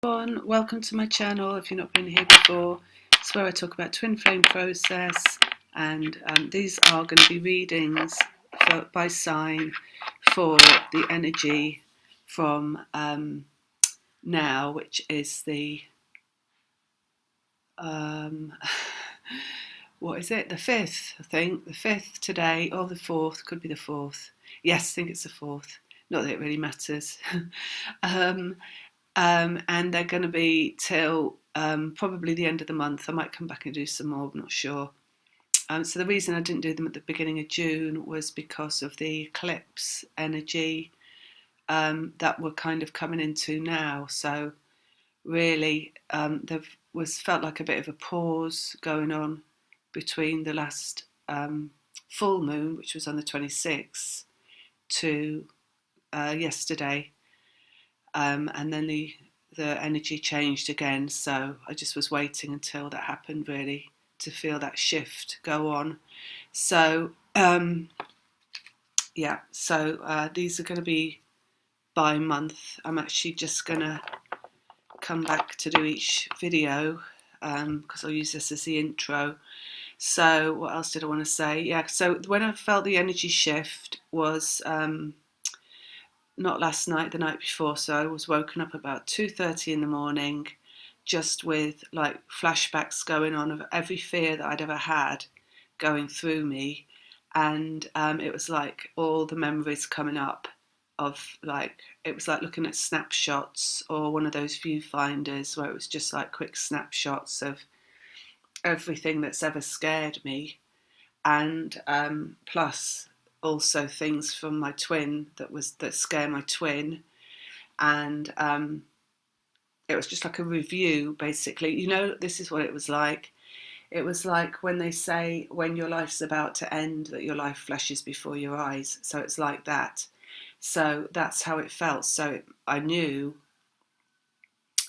Everyone, welcome to my channel. If you've not been here before, it's where I talk about twin flame process, and these are going to be readings by sign for the energy from now, which is the what is it? The 5th, I think. The 5th today, or the 4th, could be the 4th. Yes, I think it's the 4th. Not that it really matters. And they're going to be till probably the end of the month. I might come back and do some more, I'm not sure. So the reason I didn't do them at the beginning of June was because of the eclipse energy that we're kind of coming into now. So really, there felt like a bit of a pause going on between the last full moon, which was on the 26th, to yesterday. And then the energy changed again, so I just was waiting until that happened, really, to feel that shift go on. So yeah, so these are going to be by month. I'm actually just going to come back to do each video because I'll use this as the intro. So what else did I want to say? Yeah, so when I felt the energy shift was not last night, the night before. So I was woken up about 2:30 in the morning, just with like flashbacks going on of every fear that I'd ever had going through me. And it was like all the memories coming up of, like, it was like looking at snapshots or one of those viewfinders where it was just like quick snapshots of everything that's ever scared me. And plus also things from my twin that scare my twin. And it was just like a review, basically. You know, this is what it was like. It was like when they say when your life's about to end, that your life flashes before your eyes. So it's like that. So that's how it felt. So I knew.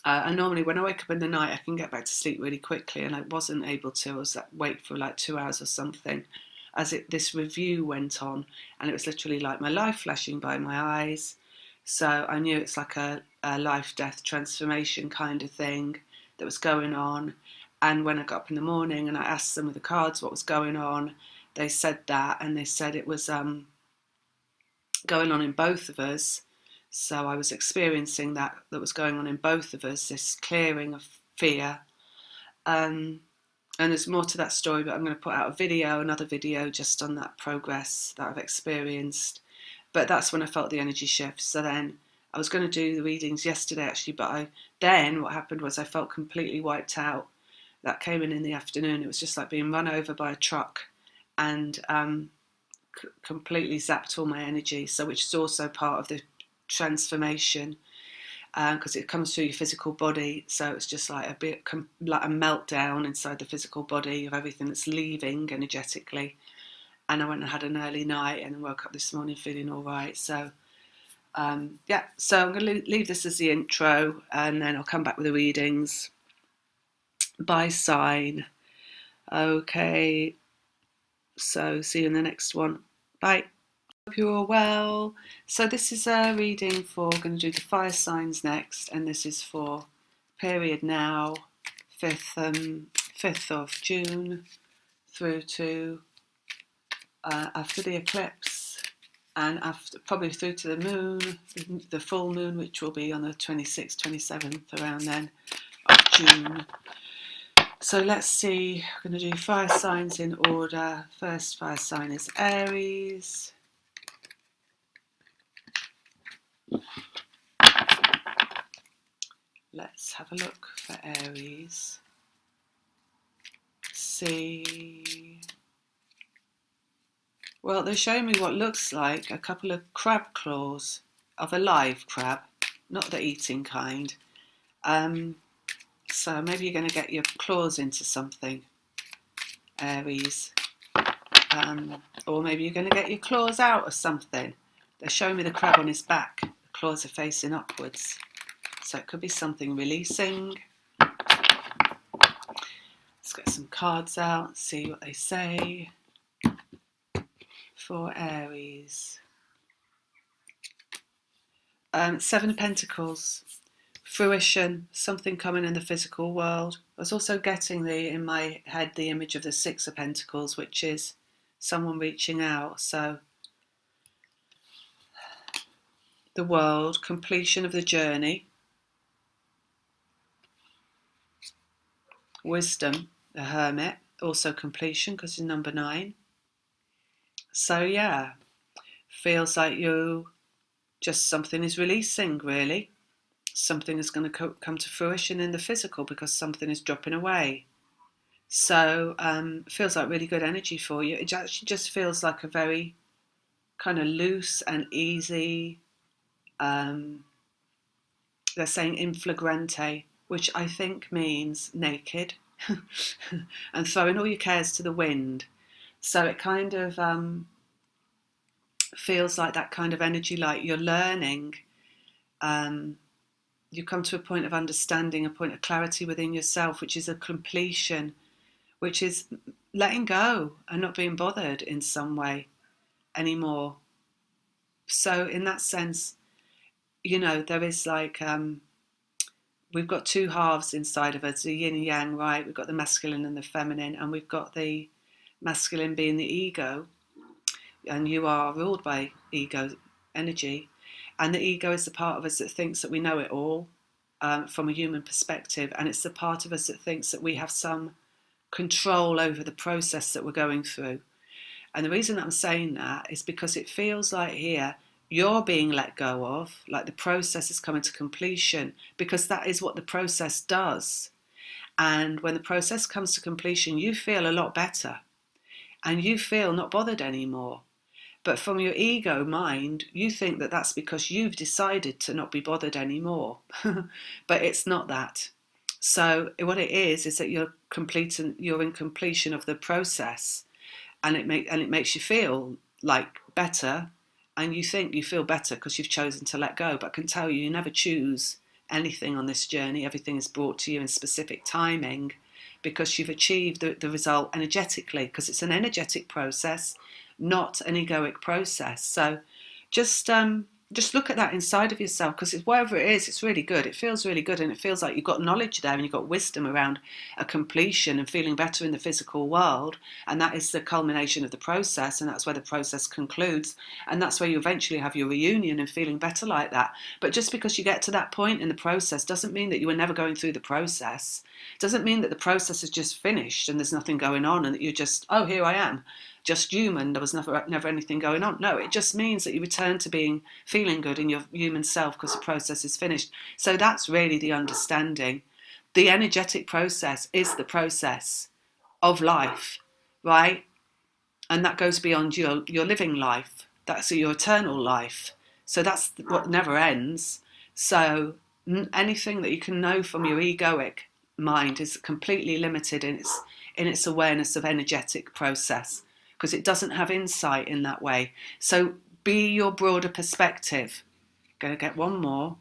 And normally when I wake up in the night, I can get back to sleep really quickly, and I wasn't able to. I was wait for like 2 hours or something as this review went on, and it was literally like my life flashing by my eyes. So I knew it's like a life-death transformation kind of thing that was going on. And when I got up in the morning and I asked them with the cards what was going on, they said that, and they said it was going on in both of us. So I was experiencing that was going on in both of us, this clearing of fear. And there's more to that story, but I'm going to put out another video just on that progress that I've experienced. But that's when I felt the energy shift. So then I was going to do the readings yesterday, actually, but then what happened was I felt completely wiped out. That came in the afternoon. It was just like being run over by a truck, and completely zapped all my energy. So which is also part of the transformation, because it comes through your physical body. So it's just like like a meltdown inside the physical body of everything that's leaving energetically. And I went and had an early night and woke up this morning feeling all right. So yeah, so I'm going to leave this as the intro, and then I'll come back with the readings by sign. Okay, so see you in the next one. Bye. Hope you're all well. So this is a reading for, going to do the fire signs next, and this is for period now, 5th of June through to after the eclipse, and after probably through to the moon, the full moon, which will be on the 26th, 27th, around then of June. So let's see, I'm going to do fire signs in order. First fire sign is Aries. Let's have a look for Aries. See. Well, they're showing me what looks like a couple of crab claws of a live crab, not the eating kind. So maybe you're going to get your claws into something, Aries. Or maybe you're going to get your claws out of something. They're showing me the crab on his back. The claws are facing upwards. So it could be something releasing. Let's get some cards out, see what they say for Aries. 7 of Pentacles, fruition, something coming in the physical world. I was also getting in my head the image of the Six of Pentacles, which is someone reaching out. So the world, completion of the journey, wisdom, the Hermit, also completion because it's number 9. So yeah, feels like something is releasing, really. Something is going to come to fruition in the physical because something is dropping away. So it feels like really good energy for you. It actually just feels like a very kind of loose and easy, they're saying in flagrante, which I think means naked and throwing all your cares to the wind. So it kind of feels like that kind of energy, like you're learning. You come to a point of understanding, a point of clarity within yourself, which is a completion, which is letting go and not being bothered in some way anymore. So in that sense, there is like, we've got two halves inside of us, the yin and yang, right? We've got the masculine and the feminine, and we've got the masculine being the ego, and you are ruled by ego energy. And the ego is the part of us that thinks that we know it all from a human perspective. And it's the part of us that thinks that we have some control over the process that we're going through. And the reason that I'm saying that is because it feels like here you're being let go of, like the process is coming to completion, because that is what the process does. And when the process comes to completion, you feel a lot better and you feel not bothered anymore. But from your ego mind, you think that that's because you've decided to not be bothered anymore. But it's not that. So what it is that you're in completion of the process, and it makes you feel like better, and you think you feel better because you've chosen to let go. But I can tell you never choose anything on this journey. Everything is brought to you in specific timing because you've achieved the result energetically, because it's an energetic process, not an egoic process. So just look at that inside of yourself, because whatever it is, it's really good. It feels really good, and it feels like you've got knowledge there and you've got wisdom around a completion and feeling better in the physical world. And that is the culmination of the process, and that's where the process concludes. And that's where you eventually have your reunion and feeling better like that. But just because you get to that point in the process doesn't mean that you were never going through the process. It doesn't mean that the process is just finished and there's nothing going on and that you're just, oh, here I am, just human, there was never anything going on. No, it just means that you return to feeling good in your human self because the process is finished. So that's really the understanding. The energetic process is the process of life, right? And that goes beyond your living life. That's your eternal life. So that's what never ends. So anything that you can know from your egoic mind is completely limited in its awareness of energetic process, because it doesn't have insight in that way. So be your broader perspective. Gonna get one more.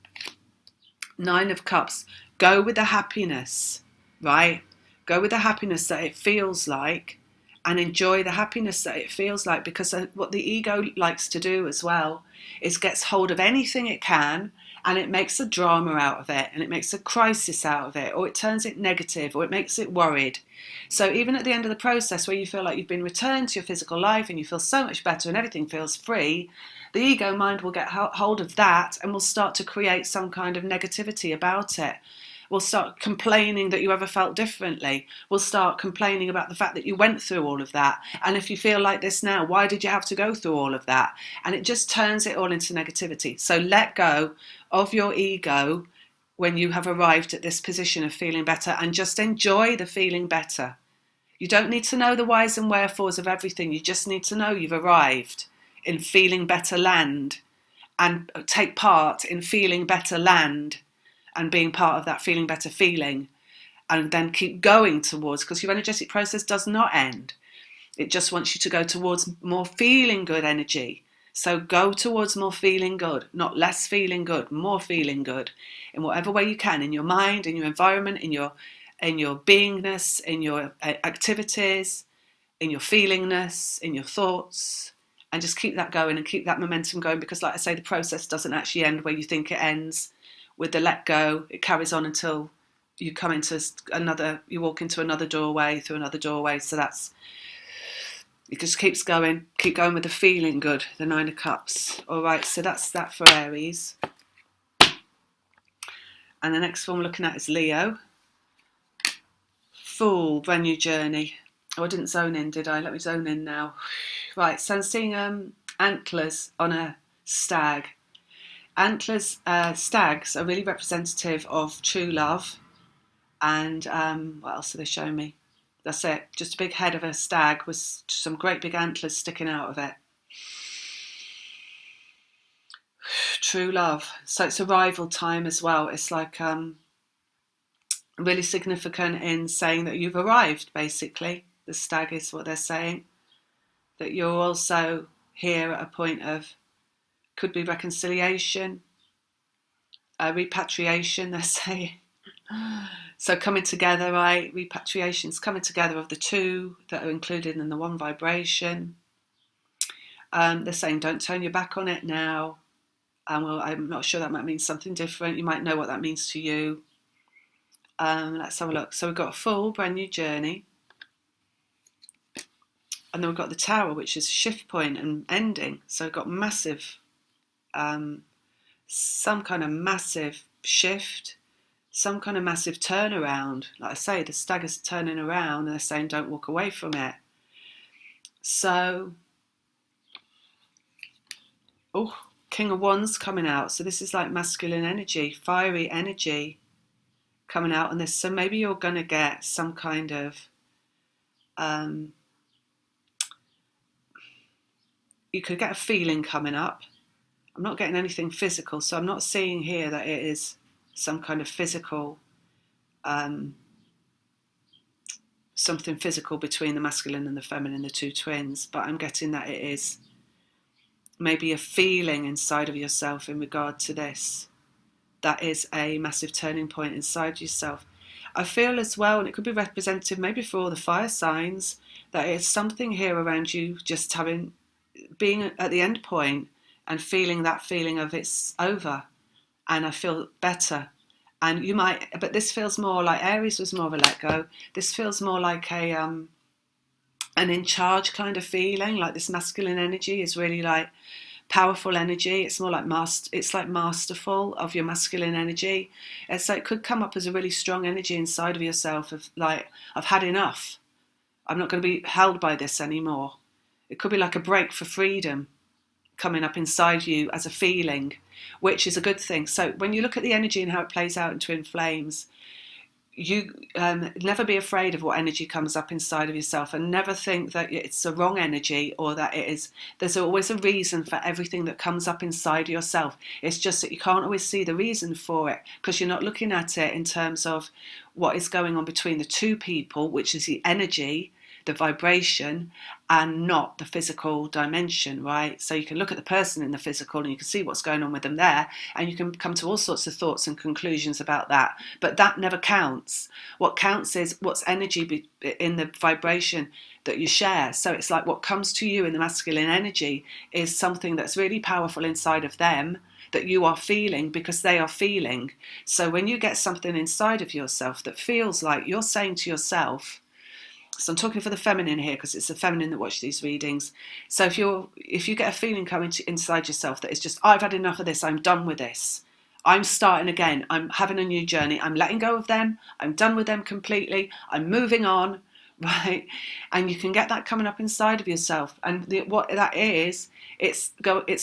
9 of Cups. Go with the happiness, right? Go with the happiness that it feels like, and enjoy the happiness that it feels like, because what the ego likes to do as well is gets hold of anything it can, and it makes a drama out of it, and it makes a crisis out of it, or it turns it negative, or it makes it worried. So even at the end of the process, where you feel like you've been returned to your physical life and you feel so much better and everything feels free, the ego mind will get hold of that and will start to create some kind of negativity about it. We'll start complaining that you ever felt differently. We'll start complaining about the fact that you went through all of that. And if you feel like this now, why did you have to go through all of that? And it just turns it all into negativity. So let go of your ego when you have arrived at this position of feeling better, and just enjoy the feeling better. You don't need to know the whys and wherefores of everything. You just need to know you've arrived in feeling better land, and take part in feeling better land, and being part of that feeling better feeling, and then keep going towards, because your energetic process does not end. It just wants you to go towards more feeling good energy. So go towards more feeling good, not less feeling good, more feeling good, in whatever way you can, in your mind, in your environment, in your beingness, in your activities, in your feelingness, in your thoughts, and just keep that going and keep that momentum going, because like I say, the process doesn't actually end where you think it ends. with the let go, it carries on until you come into you walk into another doorway, through another doorway. So it just keep going with the feeling good, the 9 of Cups. All right, so that's that for Aries. And the next one we're looking at is Leo. Fool, brand new journey. Oh, I didn't zone in, did I? Let me zone in now. Right, so I'm seeing antlers on a stag. Antlers, stags are really representative of true love. And what else are they showing me? That's it. Just a big head of a stag with some great big antlers sticking out of it. True love. So it's arrival time as well. It's like really significant in saying that you've arrived, basically. The stag is what they're saying. That you're also here at a point of, could be reconciliation, repatriation, they're saying. So coming together, right? Repatriation's coming together of the two that are included in the one vibration. They're saying don't turn your back on it now. Well, I'm not sure, that might mean something different. You might know what that means to you. Let's have a look. So we've got a full brand new journey. And then we've got the Tower, which is shift point and ending. So we've got massive, some kind of massive shift, some kind of massive turnaround. Like I say, the stag is turning around and they're saying don't walk away from it. So, King of Wands coming out. So this is like masculine energy, fiery energy coming out on this. So maybe you're going to get some kind of, you could get a feeling coming up. I'm not getting anything physical, so I'm not seeing here that it is some kind of physical, something physical between the masculine and the feminine, the two twins, but I'm getting that it is maybe a feeling inside of yourself in regard to this. That is a massive turning point inside yourself. I feel as well, and it could be representative maybe for all the fire signs, that it's something here around you just being at the end point and feeling that feeling of it's over and I feel better. And you might, but this feels more like Aries was more of a let go. This feels more like an in charge kind of feeling, like this masculine energy is really like powerful energy. It's more like it's like masterful of your masculine energy. And so it could come up as a really strong energy inside of yourself of like, I've had enough. I'm not going to be held by this anymore. It could be like a break for freedom coming up inside you as a feeling, which is a good thing. So when you look at the energy and how it plays out in twin flames, you never be afraid of what energy comes up inside of yourself, and never think that it's the wrong energy or that it is. There's always a reason for everything that comes up inside yourself. It's just that you can't always see the reason for it because you're not looking at it in terms of what is going on between the two people, which is the energy, the vibration, and not the physical dimension, right? So you can look at the person in the physical and you can see what's going on with them there, and you can come to all sorts of thoughts and conclusions about that, but that never counts. What counts is what's energy in the vibration that you share. So it's like what comes to you in the masculine energy is something that's really powerful inside of them that you are feeling because they are feeling. So when you get something inside of yourself that feels like you're saying to yourself, so I'm talking for the feminine here because it's the feminine that watch these readings. So if you get a feeling coming inside yourself that it's just, I've had enough of this, I'm done with this, I'm starting again, I'm having a new journey, I'm letting go of them, I'm done with them completely, I'm moving on, right? And you can get that coming up inside of yourself. And what that is, it's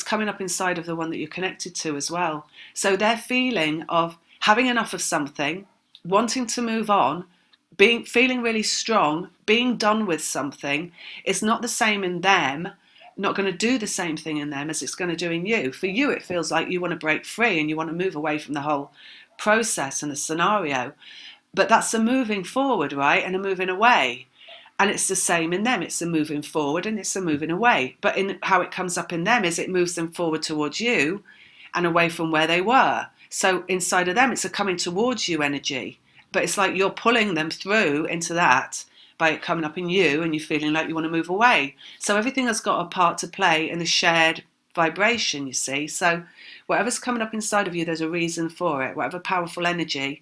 coming up inside of the one that you're connected to as well. So their feeling of having enough of something, wanting to move on, feeling really strong, being done with something is not the same in them, not going to do the same thing in them as it's going to do in you. For you, it feels like you want to break free and you want to move away from the whole process and the scenario. But that's a moving forward, right? And a moving away. And it's the same in them. It's a moving forward and it's a moving away. But in how it comes up in them is it moves them forward towards you and away from where they were. So inside of them, it's a coming towards you energy. But it's like you're pulling them through into that by it coming up in you and you feeling like you want to move away. So everything has got a part to play in the shared vibration, you see. So whatever's coming up inside of you, there's a reason for it. Whatever powerful energy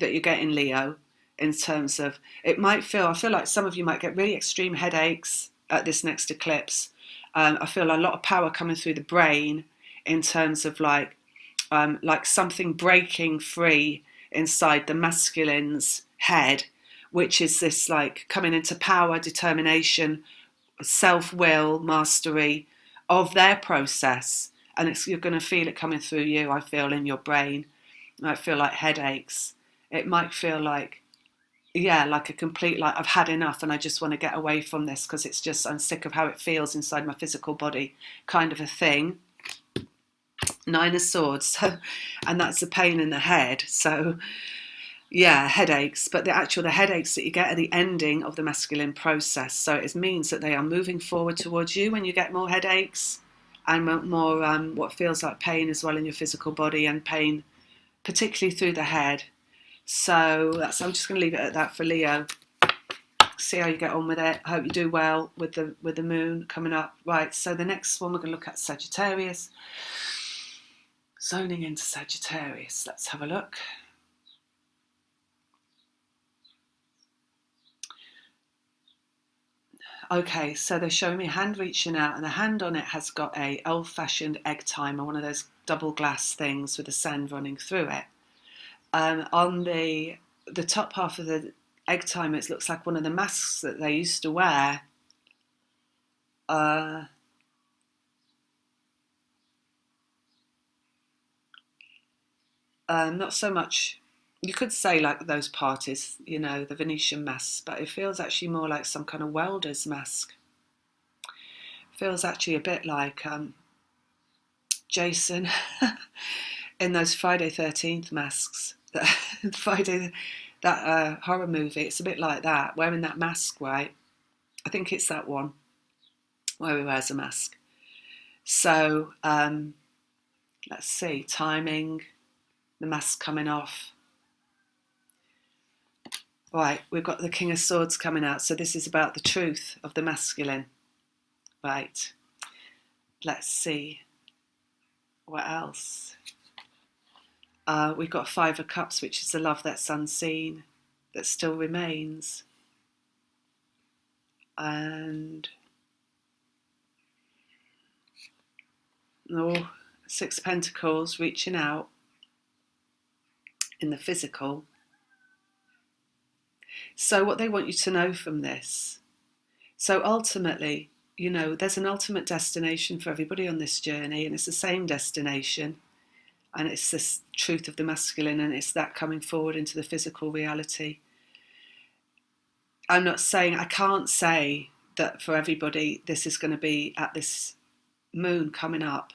that you get in Leo, in terms of, it might feel, I feel like some of you might get really extreme headaches at this next eclipse. I feel a lot of power coming through the brain in terms of like something breaking free inside the masculine's head, which is this like coming into power, determination, self-will, mastery of their process. And you're going to feel it coming through you, I feel, in your brain. It might feel like headaches. It might feel like, yeah, like a complete, like I've had enough and I just want to get away from this because it's just, I'm sick of how it feels inside my physical body, kind of a thing. 9 of Swords, and that's the pain in the head. So yeah, headaches, but the headaches that you get are the ending of the masculine process. So it means that they are moving forward towards you when you get more headaches and more what feels like pain as well in your physical body, and pain particularly through the head. So I'm just going to leave it at that for Leo. See how you get on with it. I hope you do well with the moon coming up. Right, so the next one we're going to look at Sagittarius. Zoning into Sagittarius. Let's have a look. Okay, so they're showing me a hand reaching out, and the hand on it has got a old-fashioned egg timer, one of those double glass things with the sand running through it. On the top half of the egg timer, it looks like one of the masks that they used to wear. Not so much, you could say like those parties, you know, the Venetian masks, but it feels actually more like some kind of welder's mask. It feels actually a bit like Jason in those Friday 13th masks. Friday, that horror movie, it's a bit like that, wearing that mask, right? I think it's that one where he wears a mask. So let's see, timing, the mask coming off. Right, we've got the King of Swords coming out, so this is about the truth of the masculine. Right, let's see what else. We've got 5 of Cups, which is the love that's unseen, that still remains. And 6 Pentacles, reaching out in the physical. So what they want you to know from this, so ultimately, you know, there's an ultimate destination for everybody on this journey, and it's the same destination, and it's this truth of the masculine, and it's that coming forward into the physical reality. I'm not saying, I can't say that for everybody this is going to be at this moon coming up,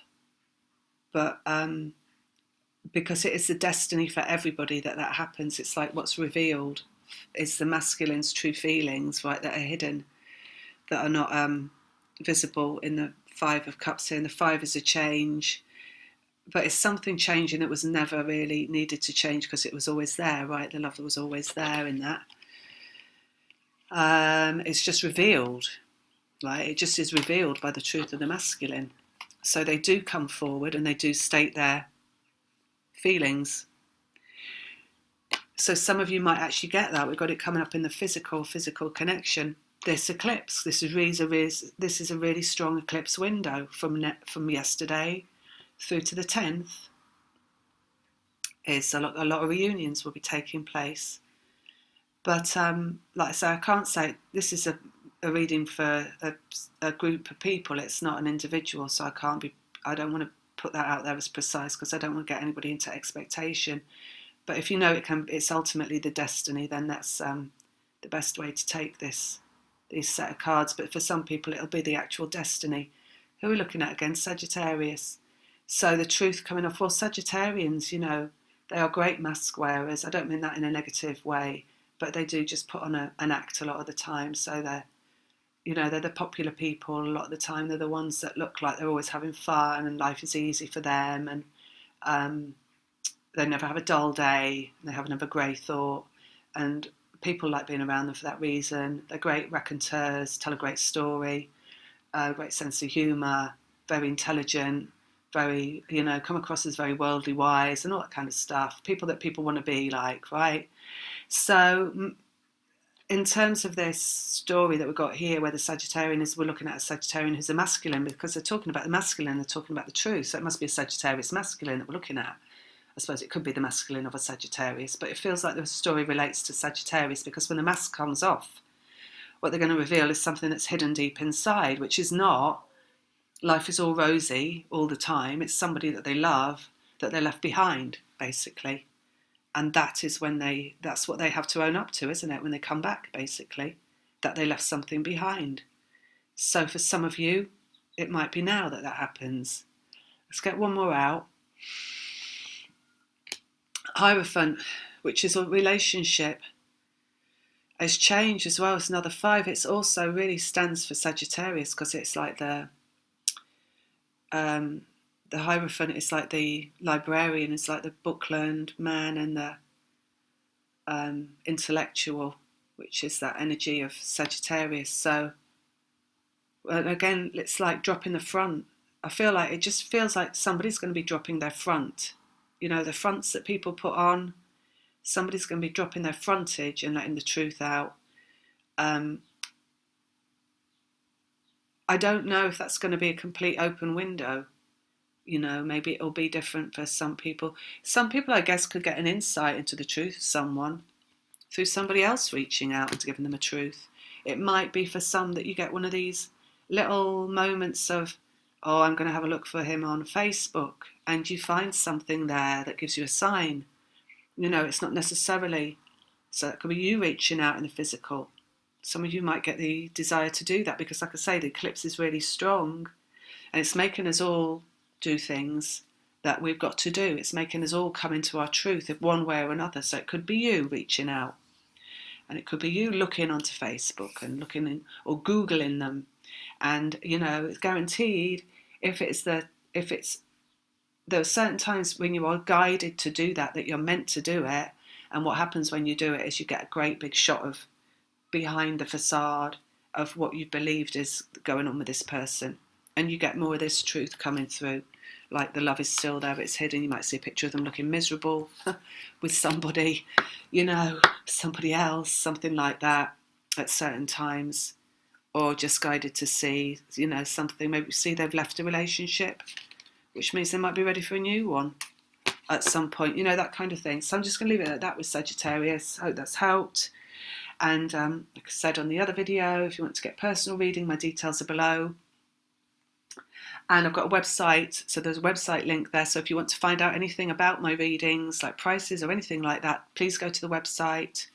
but because it is the destiny for everybody that happens. It's like what's revealed is the masculine's true feelings, right, that are hidden, that are not visible in the 5 of Cups here. And the 5 is a change, but it's something changing that was never really needed to change because it was always there, right? The love was always there in that. It's just revealed, right? It just is revealed by the truth of the masculine. So they do come forward and they do state their feelings. So some of you might actually get that. We've got it coming up in the physical connection. This eclipse, this is a really strong eclipse window from yesterday through to the 10th. Is a lot of reunions will be taking place. But like I say, I can't say this is a reading for a group of people. It's not an individual, so I don't want to put that out there as precise because I don't want to get anybody into expectation. But if you know it's ultimately the destiny, then that's the best way to take these set of cards. But for some people, it'll be the actual destiny. Who are we looking at again? Sagittarius. So the truth coming off. Well, Sagittarians, you know, they are great mask wearers. I don't mean that in a negative way, but they do just put on an act a lot of the time. So they're the popular people a lot of the time. They're the ones that look like they're always having fun and life is easy for them, and they never have a dull day. They have never grey thought, and people like being around them for that reason. They're great raconteurs, tell a great story, great sense of humour, very intelligent, very, come across as very worldly wise and all that kind of stuff. People that people want to be like, right? So in terms of this story that we've got here, where the Sagittarian is, we're looking at a Sagittarian who's a masculine, because they're talking about the masculine, they're talking about the truth. So it must be a Sagittarius masculine that we're looking at. I suppose it could be the masculine of a Sagittarius, but it feels like the story relates to Sagittarius, because when the mask comes off, what they're going to reveal is something that's hidden deep inside, which is not life is all rosy all the time. It's somebody that they love that they're left behind, basically. And that is when that's what they have to own up to, isn't it? When they come back, basically, that they left something behind. So for some of you, it might be now that happens. Let's get one more out. Hierophant, which is a relationship, has changed as well. It's another 5. It's also really stands for Sagittarius, because it's like the Hierophant is like the librarian, it's like the book-learned man, and the intellectual, which is that energy of Sagittarius. So again, it's like dropping the front. I feel like it just feels like somebody's going to be dropping their front. The fronts that people put on, somebody's going to be dropping their frontage and letting the truth out. I don't know if that's going to be a complete open window. Maybe it'll be different for some people. Some people, I guess, could get an insight into the truth of someone through somebody else reaching out and giving them a truth. It might be for some that you get one of these little moments of, oh, I'm going to have a look for him on Facebook, and you find something there that gives you a sign. It's not necessarily, so it could be you reaching out in the physical. Some of you might get the desire to do that, because like I say, the eclipse is really strong, and it's making us all do things that we've got to do. It's making us all come into our truth in one way or another. So it could be you reaching out, and it could be you looking onto Facebook and looking in, or Googling them. And it's guaranteed, there are certain times when you are guided to do that you're meant to do it. And what happens when you do it is you get a great big shot of behind the facade of what you believed is going on with this person. And you get more of this truth coming through. Like the love is still there, but it's hidden. You might see a picture of them looking miserable with somebody, somebody else, something like that at certain times. Or just guided to see, something. Maybe see they've left a relationship, which means they might be ready for a new one at some point. That kind of thing. So I'm just going to leave it at that with Sagittarius. I hope that's helped. And like I said on the other video, if you want to get personal reading, my details are below. And I've got a website, so there's a website link there. So if you want to find out anything about my readings, like prices or anything like that, please go to the website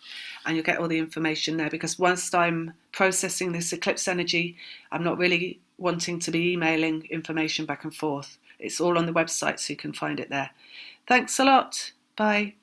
and you'll get all the information there. Because whilst I'm processing this eclipse energy, I'm not really wanting to be emailing information back and forth. It's all on the website, so you can find it there. Thanks a lot. Bye.